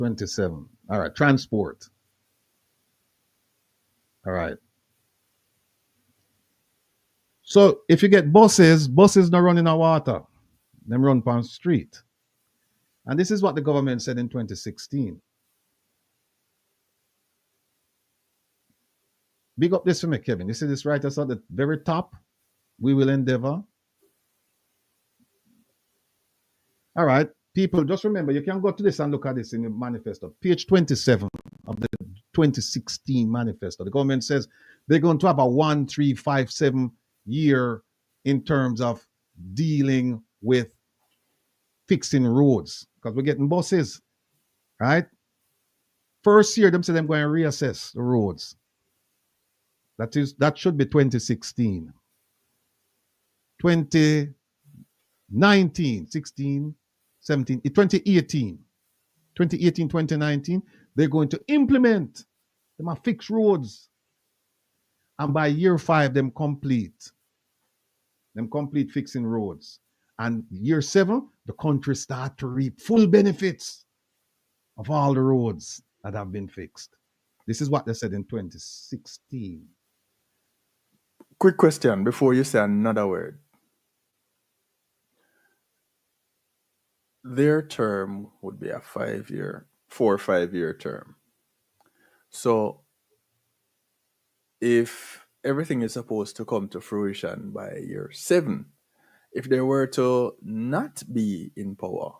27. All right. Transport. All right. So if you get buses not running on water. Them run on street. And this is what the government said in 2016. Big up this for me, Kevin. You see this right at the very top? We will endeavor. All right. People, just remember, you can go to this and look at this in the manifesto. Page 27 of the 2016 manifesto. The government says they're going to have a 1, 3, 5, 7 year in terms of dealing with fixing roads because we're getting buses, right? First year, them say them going to reassess the roads. That should be 2016. 2019, 16, 17, 2018, 2019, they're going to implement them a fix roads. And by year 5, them complete fixing roads. And year 7, the country start to reap full benefits of all the roads that have been fixed. This is what they said in 2016. Quick question before you say another word. Their term would be a 4 or 5 year term. So if everything is supposed to come to fruition by year 7, if they were to not be in power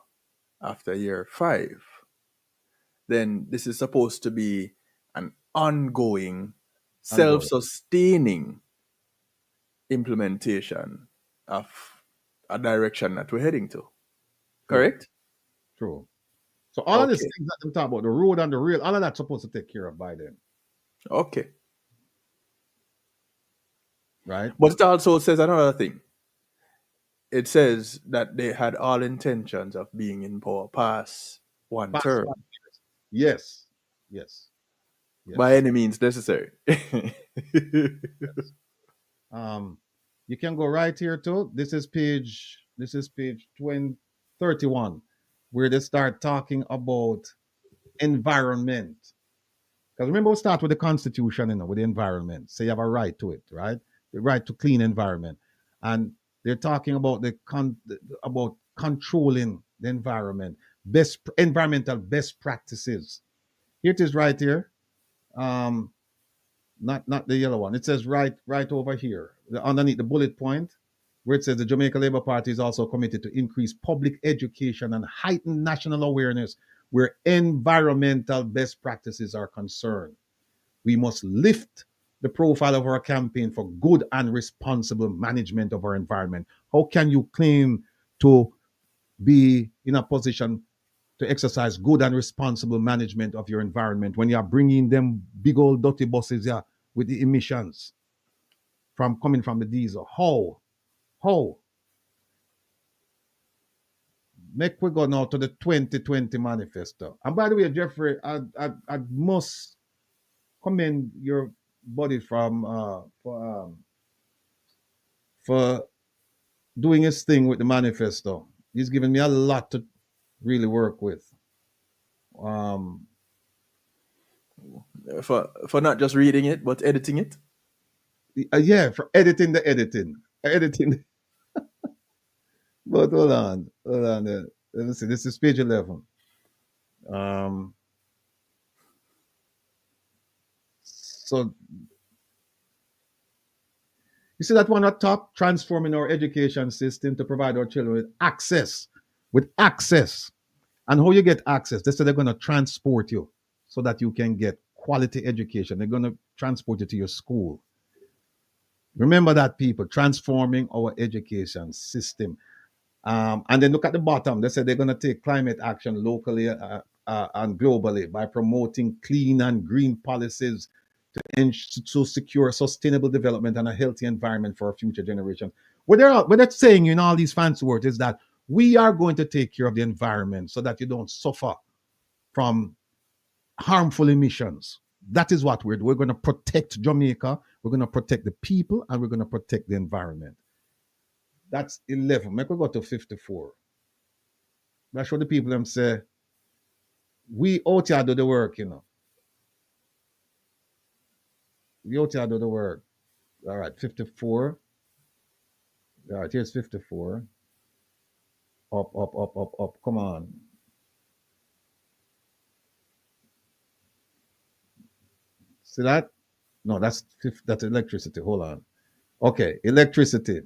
after year 5, then this is supposed to be an ongoing, self-sustaining implementation of a direction that we're heading to. Correct? True. So all of these things that we talk about, the road and the rail, all of that's supposed to take care of by then. Okay. Right? But it also says another thing. It says that they had all intentions of being in power past one term. Yes. Yes. By any means necessary. Yes. You can go right here too. This is page 31, where they start talking about environment. Because remember, we start with the Constitution, with the environment. So you have a right to it, right? The right to clean environment. And they're talking about about controlling the environment, environmental best practices. Here it is right here. Not the yellow one. It says right over here, underneath the bullet point, where it says the Jamaica Labour Party is also committed to increase public education and heighten national awareness where environmental best practices are concerned. We must lift the profile of our campaign for good and responsible management of our environment. How can you claim to be in a position to exercise good and responsible management of your environment when you are bringing them big old dirty buses here with the emissions coming from the diesel? How? Make we go now to the 2020 manifesto. And by the way, Jeffrey, I must commend your body for doing his thing with the manifesto. He's given me a lot to really work with. For not just reading it, but editing it? Yeah, for editing the editing. But hold on. Let me see. This is page 11. So you see that one at top, transforming our education system to provide our children with access. And how you get access? They say they're going to transport you so that you can get quality education. They're going to transport you to your school. Remember that, people, transforming our education system. And then look at the bottom. They said they're going to take climate action locally and globally by promoting clean and green policies to secure sustainable development and a healthy environment for our future generations. What they're saying in all these fancy words is that we are going to take care of the environment so that you don't suffer from harmful emissions. That is what we're doing. We're going to protect Jamaica, we're going to protect the people, and we're going to protect the environment. That's 11. Make we go to 54. I show the people them say, We out here do the work, you know. We out here do the work. All right, 54. All right, here's 54. Up, up, up, up, up. Come on. See that? No, that's electricity. Hold on. Okay, electricity.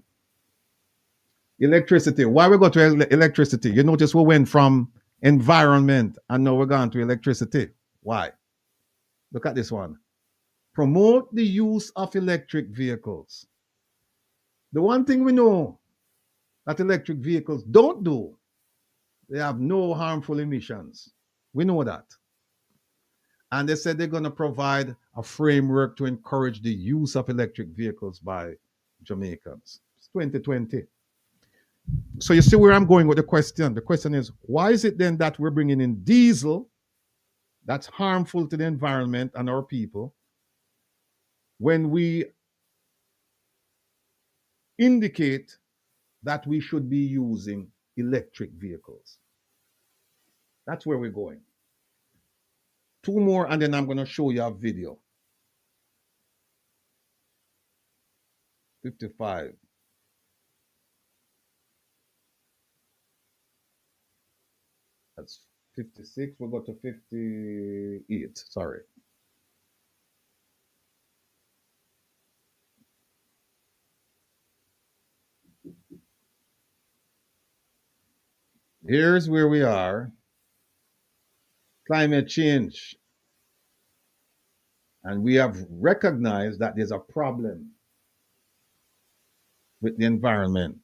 Electricity. Why we go to electricity? You notice we went from environment and now we're going to electricity. Why? Look at this one. Promote the use of electric vehicles. The one thing we know that electric vehicles don't do, they have no harmful emissions. We know that. And they said they're going to provide a framework to encourage the use of electric vehicles by Jamaicans. It's 2020. So you see where I'm going with the question. The question is, why is it then that we're bringing in diesel that's harmful to the environment and our people when we indicate that we should be using electric vehicles? That's where we're going. Two more, and then I'm going to show you a video. 55. That's 56. We'll go to 58. Sorry. Here's where we are. Climate change. And we have recognized that there's a problem with the environment.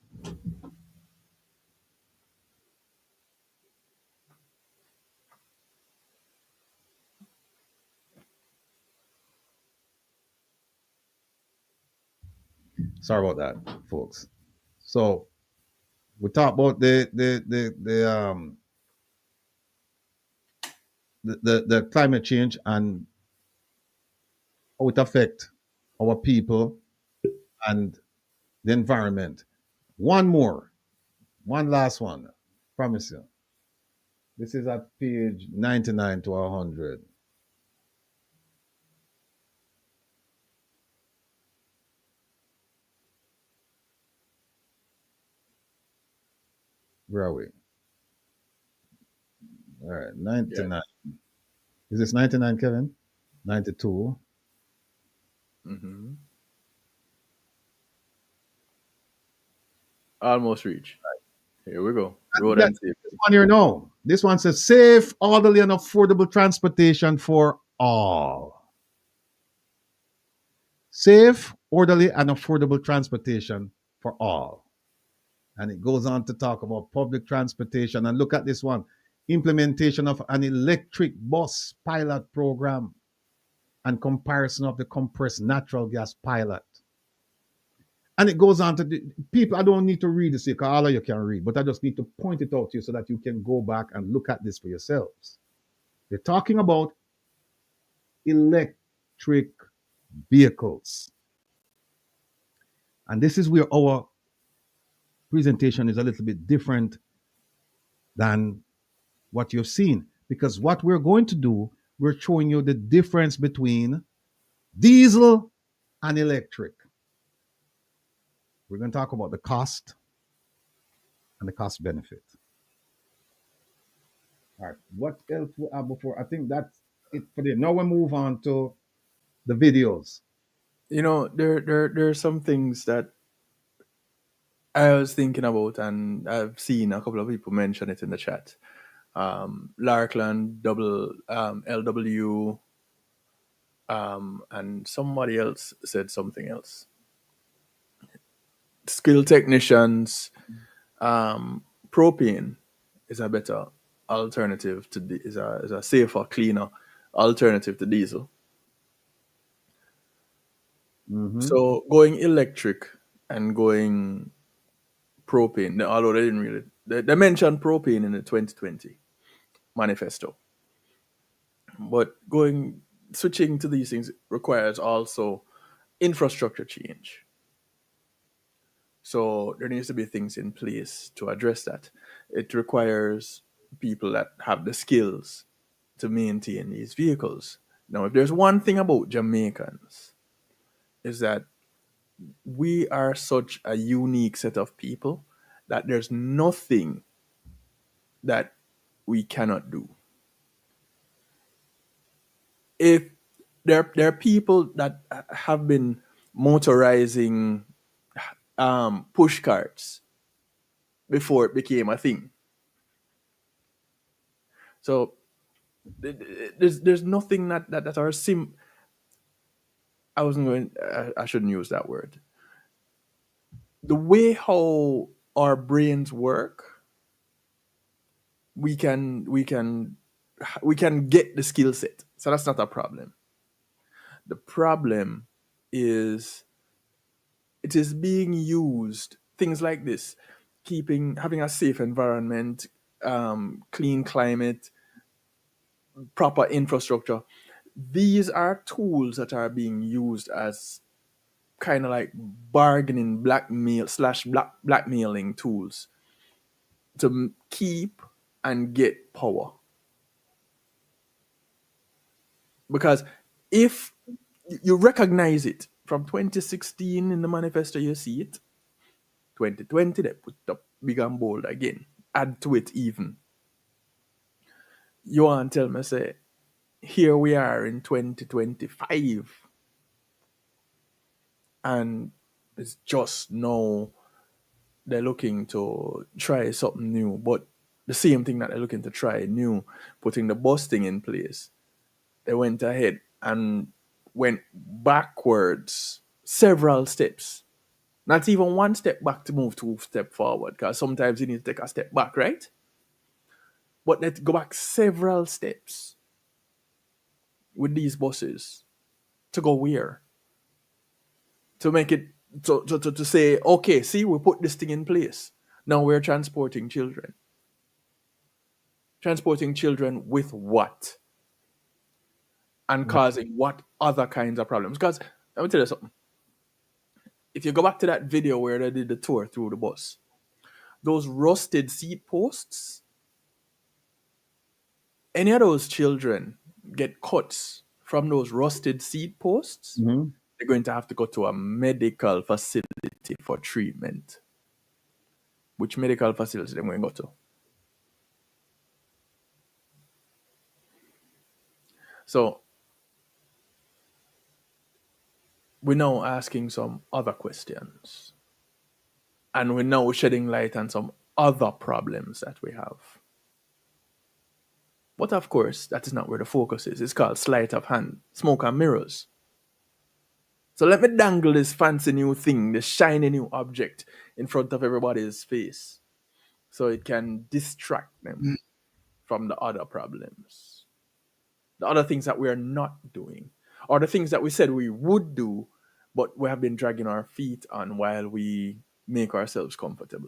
Sorry about that, folks. So we talk about the climate change and how it affect our people and the environment. One more, one last one. Promise you. This is at page 99 to 100. Where are we? All right, Yeah. 99. Is this 99, Kevin? 92. Mm-hmm. Almost reach. Here we go. Road and This safety. one here, no. This one says safe, orderly, and affordable transportation for all. Safe, orderly, and affordable transportation for all. And it goes on to talk about public transportation. And look at this one, implementation of an electric bus pilot program and comparison of the compressed natural gas pilot. And it goes on to the people. I don't need to read this because all of you can read, but I just need to point it out to you so that you can go back and look at this for yourselves. They're talking about electric vehicles. And this is where our presentation is a little bit different than what you've seen. Because what we're going to do, we're showing you the difference between diesel and electric. We're going to talk about the cost and the cost benefit. All right. What else we have before? I think that's it for the. Now we move on to the videos. You know, there are some things that I was thinking about, and I've seen a couple of people mention it in the chat. Larkland, double LW, and somebody else said something else. Skilled technicians, propane is a better alternative to is a safer, cleaner alternative to diesel. Mm-hmm. So going electric and going propane, although they didn't really they mentioned propane in the 2020 manifesto, but going switching to these things requires also infrastructure change. So there needs to be things in place to address that. It requires people that have the skills to maintain these vehicles. Now, if there's one thing about Jamaicans, is that we are such a unique set of people that there's nothing that we cannot do. If there are people that have been motorizing push carts before it became a thing. So there's nothing that are I wasn't going. I shouldn't use that word. The way how our brains work, we can get the skill set. So that's not a problem. The problem is it is being used. Things like this, having a safe environment, clean climate, proper infrastructure. These are tools that are being used as kind of like bargaining blackmailing tools to keep and get power. Because if you recognize it from 2016 in the manifesto, you see it. 2020, they put up big and bold again. Add to it even. You want to tell me, say, here we are in 2025, and it's just no, they're looking to try something new, but the same thing that they're looking to try new, putting the busting in place, they went ahead and went backwards several steps. Not even one step back to move 2 steps forward, because sometimes you need to take a step back, right? But let's go back several steps with these buses to go where? To make it, to say, okay, see, we put this thing in place. Now we're transporting children. Transporting children with what? And causing what other kinds of problems? Because let me tell you something. If you go back to that video where they did the tour through the bus, those rusted seat posts, any of those children get cuts from those rusted seat posts, they're going to have to go to a medical facility for treatment. Which medical facility they're going to go to? So we're now asking some other questions. And we're now shedding light on some other problems that we have. But of course, that is not where the focus is. It's called sleight of hand, smoke and mirrors. So let me dangle this fancy new thing, this shiny new object in front of everybody's face so it can distract them from the other problems, the other things that we are not doing, or the things that we said we would do, but we have been dragging our feet on while we make ourselves comfortable.